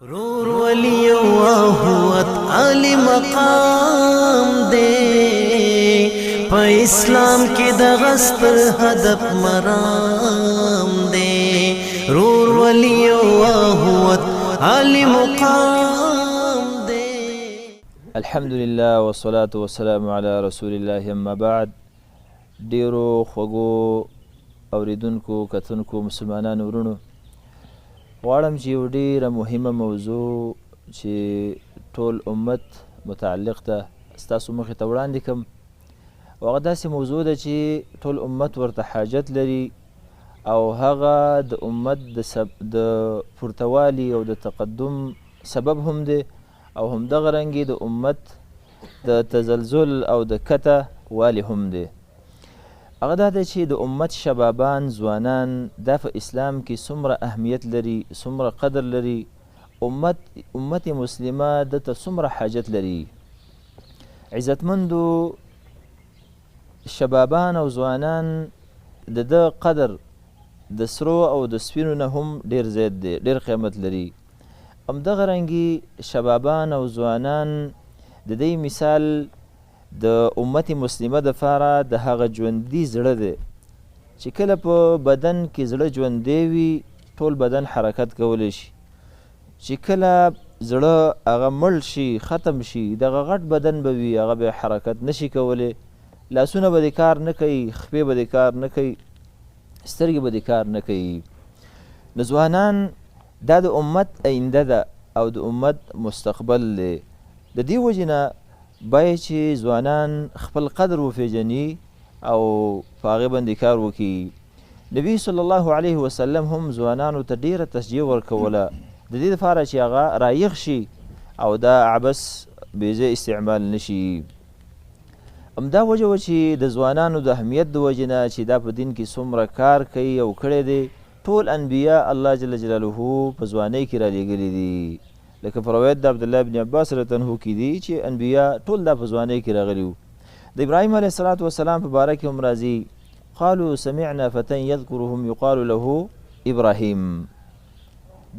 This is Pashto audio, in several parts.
رور ولی واهوت علی مقام دے پا اسلام کی دغستر هدف مرام دے رور ولی واهوت علی مقام دے. الحمدلله والصلاة والسلام على رسول الله اما بعد. ډیرو خوږو اوریدونکو کتونکو مسلمانانو ورونو، غواړم چې یو ډیره مهمه موضوع چې ټول امت متعلق ده ستاسو مخې ته وړاندې کړم، او هغه داسې موضوع ده چې ټول امت ورته حاجت لري او هغه د امت د پورتوالي او د تقدم سبب هم دی، او همدغه رنګې د امت د تزلزل او د کته والی هم دی. هغه دا دی چې د امت شبابان ځوانان دا په اسلام کې څومره اهمیت لري، څومره قدر لري، امت مسلمه دته څومره حاجت لري. عزتمندو شبابان او ځوانان د ده قدر د سرو او د سپینو نه هم ډیر زیات دی، ډیر قیمت لري. همدغه رنګې شبابان او ځوانان د دې مثال د امت مسلمه دپاره د هغه ژوندي زړه دی چې کله په بدن کې زړه ژوندی وي ټول بدن حرکت کولی شي، چې کله زړه هغه مړ شي ختم شي دغه غټ بدن به وي هغه به حرکت نشي کولی، لاسونه به دې کار نه کوي، خپې به دې کار نه کوي، سترګې به دې کار نه کوي. نو ځوانان دا د امت آینده ده او د امت مستقبل دی. د دې وجې نه باید چې ځوانان خپل قدر وپېژني او په هغې باندې کار وکړي. نبي صلی الله علیه وسلم هم ځوانانو ته ډیره تشجیع ورکوله د دې لپاره چې هغه رایغ شي او دا عبث بېځای استعمال نشي. همدا وجه وه چې د ځوانانو د اهمیت د وجې نه چې دا په دین کې څومره کار کوي او کړی دی. ټول انبیا الله جل جلاله په ځوانۍ کې رالیږلي دي، لکه په روایت د عبدالله بن عباس رضی الله عنه کې دي چې انبیا ټول دا په ځوانۍ کې راغلي وو. د ابراهیم علیه الصلاة والسلام په باره کې هم راځي قالوا سمعنا فتى یذکرهم یقال له ابراهیم،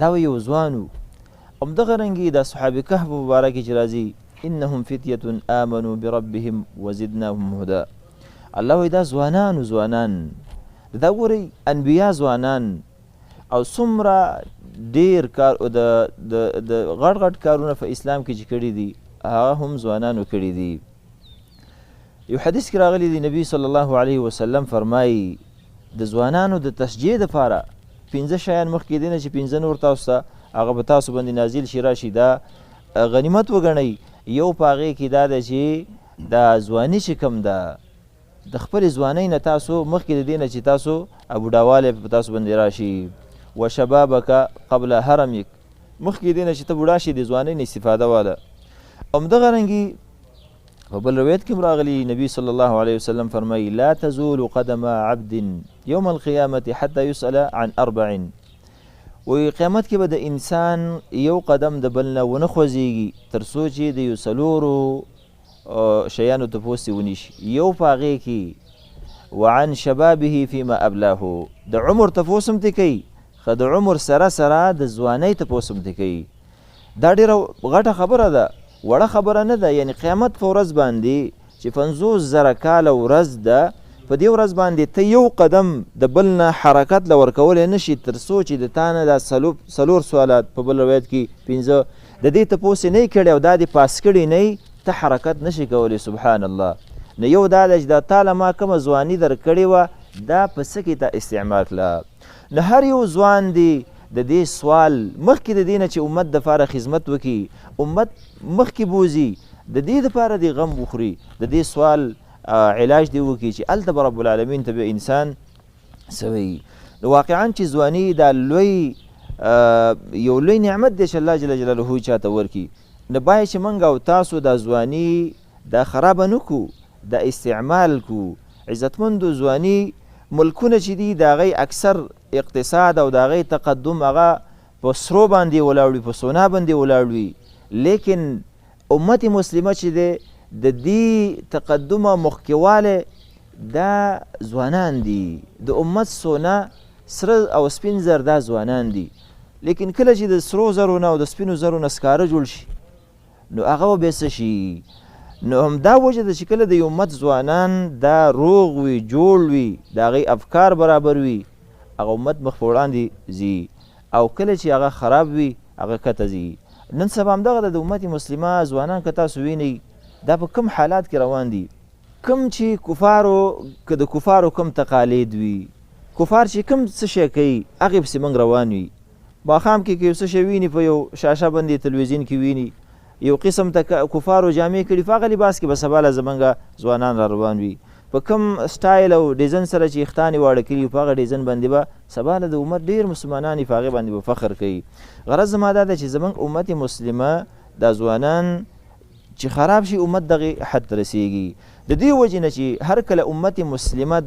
دا یو ځوان و. همدغه رنګې د اصحاب کهف په باره کې چې راځي انهم فتیة آمنوا بربهم وزدناهم هدا، الله وایي دا ځوانان دا ګورئ انبیا ځوانان او څومره ډیر کار د غټ غټ کارونه په اسلام کې چې کړي دي هغه هم ځوانانو کړي دي. یو حدیث کې راغلی دی نبی صلی الله علیه وسلم فرمایي د ځوانانو د تشجیع دپاره 5 شیان مخکې دی نه چې 5 نور تاسو ته هغه به تاسو باندې نازل شي راشي دا غنیمت وګڼئ. یو په هغې کې دا ده چې دا ځواني چې کوم ده د خپلې ځوانۍ نه تاسو مخکې د دې نه چې تاسو بوډاوالی په تاسو باندې راشي. و شبابک قبل هرمک، مخکې دی نه چې ته بوډا شي د ځوانۍ نه استفاده واله. همدغه رنګې په بل روایت کې هم راغلي نبي صلی الله علیه وسلم فرمایي لا تزول قدم عبد یوم القیامة حتی یسأل عن 4، وایي قیامت کې به د انسان یو قدم د بل نه ونه خوځېږي تر څو چې د یو څلورو شیانو تپوس یې ونیشي. یو په هغې کې وعن شبابه فیما ابلاه، د عمر تپوس هم ترې کوي، خو د عمر سره سره د ځوانۍ تپوس هم ترې کوي. دا ډېره غټه خبره ده، وړه خبره نه ده. یعنې قیامت په ورځ باندې چې 50,000 کاله ورځ ده، په دې ورځ باندې ته یو قدم د بل نه حرکت له ورکولی نه شي تر څو چې د تا نه دا څلور سوالات په بل روایت کې 5 د دې تپوس یې نه یې کړی او دا دې پاس کړي نه ته حرکت نشي کولی. سبحان الله. نو یو دا ده چې دا تاله ما کومه ځواني در کړې وه دا په څه کې ته استعمال کړه. نو هر یو ځوان دی د دې سوال مخکې د دې نه چې امت دپاره خدمت وکړي، امت مخکې بوځي، د دې دپاره دی غم وخوري، د دې سوال علاج دی وکړي چې هلته به رب العالمین ته به انسان سوی. نو واقعا چې ځواني دا یو لوی نعمت دی چې الله جل جلاله چاته ورکړي. نو باید چې موږ او تاسو دا ځواني دا خرابه نه کړو، دا استعمال کړو. عزتمندو ځواني ملکونه چې دي د هغې اکثر اقتصاد او د هغې تقدم هغه په سرو باندې ولاړ وي، په سونا باندې ولاړ وي، لیکن امت مسلمه چې دی د دې تقدم او مخکېوالی دا ځوانان دي. د امت سونا سره او سپین زر دا ځوانان دي. لیکن کله چې د سرو زرو نه او د سپینو زرو نه سکاره جوړ شي نو هغه به بیا څه شي. نو همدا وجه ده چې کله د یو امت ځوانان دا روغ وي، جوړ وي، د هغوی افکار برابر وي، هغه امت مخ په وړاندې ځي، او کله چې هغه خراب وي هغه کته ځي. نن سبا همدغه د امت مسلمه ځوانان که تاسو وینئ دا په کوم حالات کې روان دي، کوم چې که د کفارو کوم تقالید وي، کفار چې کوم څه شی کوي هغې پسې موږ روان وي. ماښام کې یو څه شی ویني په یو شاشه باندې تلویزیون کې ویني یو قسم ته کفارو جامې کړي، په هغه لباس کې به سبا له زمونږ ځوانان را روان وي، په کوم سټایل او ډیزاین سره چې ویښتان یې واړه کړي په هغه ډیزاین باندې به سبا له د امت ډېر مسلمانان یې په هغې باندې به فخر کوي. غرض زما دا ده چې زموږ امت مسلمه دا ځوانان چې خراب شي امت دغې حد ته رسیږي. د دې وجې نه چې هر کله امت مسلمه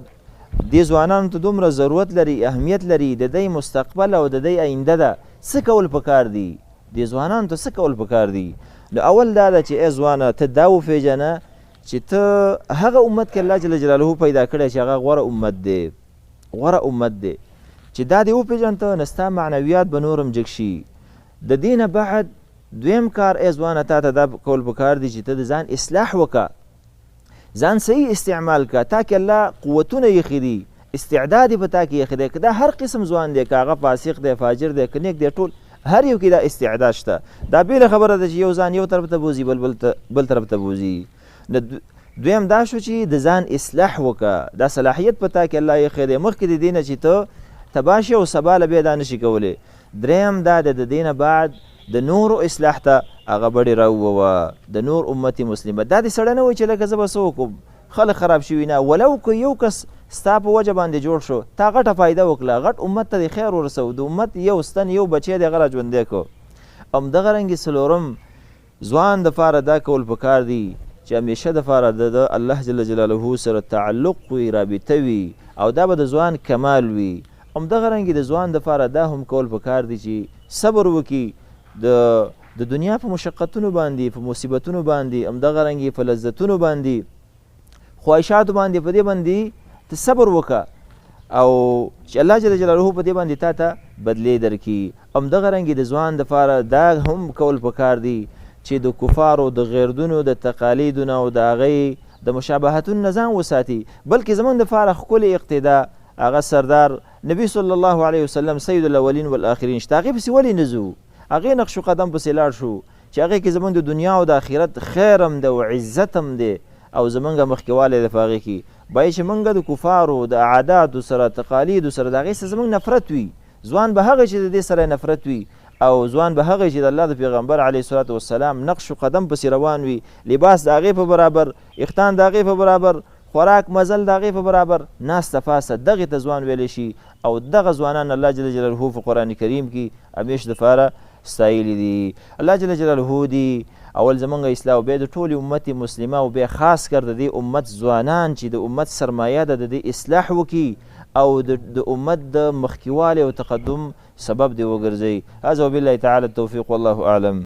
دې ځوانانو ته دومره ضرورت لري، اهمیت لري، د دوی مستقبل او د دوی آینده ده، څه کول پکار دي؟ دې ځوانانو ته څه کول پکار دي؟ نو اول دا ده چې ای ځوانه ته دا وپېژنه چې ته هغه امت کې الله جل جلاله پیدا کړی چې هغه غوره امت دی، غوره امت دی، چې دا دې وپېژنه ته نو ستا معنویات به نور هم جګ شي. د دې نه بعد دویم کار ای ځوانه تا ته دا کول پکار دي چې ته د ځان اصلاح وکړه، ځان صحیح استعمال که، تا کې الله قوتونه ایښي دي، استعداد یې په تا کې ایښی دی. که دا هر قسم ځوان دی، که هغه فاسق دی، فاجر دی، که نیک دی، ټول هر یو کې دا استعداد شته. دا بېله خبره ده چې یو ځان یو طرف ته بوځي بل طرف ته بوځي. دویم دا شو چې د ځان اصلاح وکړه، دا صلاحیت په تا کې الله ایښی دی، مخکې د دې نه چې ته تباه شي او سبا له بیا دا نشي کولی. دریم دا د دې نه بعد د نورو اصلاح ته هغه بډې راووه، د نور امت مسلمه. دا دې سړی نه وایي چې لکه زه به څه وکړم، خلک خراب شوي نه، ولو که یو کس ستا په وجه باندې جوړ شو، تا غټه فایده وکړه، غټ امت ته د خیر ورسو، د امت یو ستن یو بچی دی هغه را ژوندی کړو. همدغه رنګې څلورم ځوان دپاره دا کول پکار دي چې همیشه دپاره د الله جل جلاله سره تعلق وي، رابطه وي، او دا به د ځوان کمال وي. همدغه رنګې د ځوان دپاره دا هم کول پکار دي چې صبر وکړي د دنیا په مشقتونو باندې، په مصیبتونو باندې، همدغه رنګې په لذتونو باندې، خواهشاتو باندې، په دې باندې ته صبر وکړه او چې الله جل جلاله په دې باندې تا ته بدلې درکړي. همدغه رنګې د ځوان دپاره دا هم کول پکار دي چې د کفارو د غیردونو د تقالیدو نه او د هغې د مشابهتونو نه ځان وساتي، بلکې زموږ دپاره ښکلې اقتدا هغه سردار نبی صلی الله علیه وسلم سید الاولین والآخرین شته، هغې پسې ولې نه ځو؟ هغې نقش و قدم پسې لاړ شو چې هغې کې زموږ د دنیا او د آخرت خیر هم دی او عزت هم دی او زموږ مخکېوالی دی په هغې کې. باید چې موږ د کفارو د عاداتو سره، تقالیدو سره د هغې سره زموږ نفرت وي. ځوان به هغه چې د دې سره نفرت وي، او ځوان به هغه چې د الله د پیغمبر علیه الصلاة والسلام نقش و قدم پسې روان وي، لباس د هغې په برابر، اختان د هغې په برابر، خوراک مزل د هغې په برابر، ناسته پاسته دغې ته ځوان ویلی شي. او دغه ځوانان الله جل جلاله په قرآن کریم کې همیش دپاره ستایلي دي. الله جل جلاله دي اول زمونږ اصلاح او بیا د ټولې امت مسلمه او بیا خاص کر د دې امت ځوانان چې د امت سرمایه ده د دې اصلاح وکړي او د امت د مخکیوالي او تقدم سبب دی وګرځي. هذا وبالله تعالی التوفیق والله اعلم.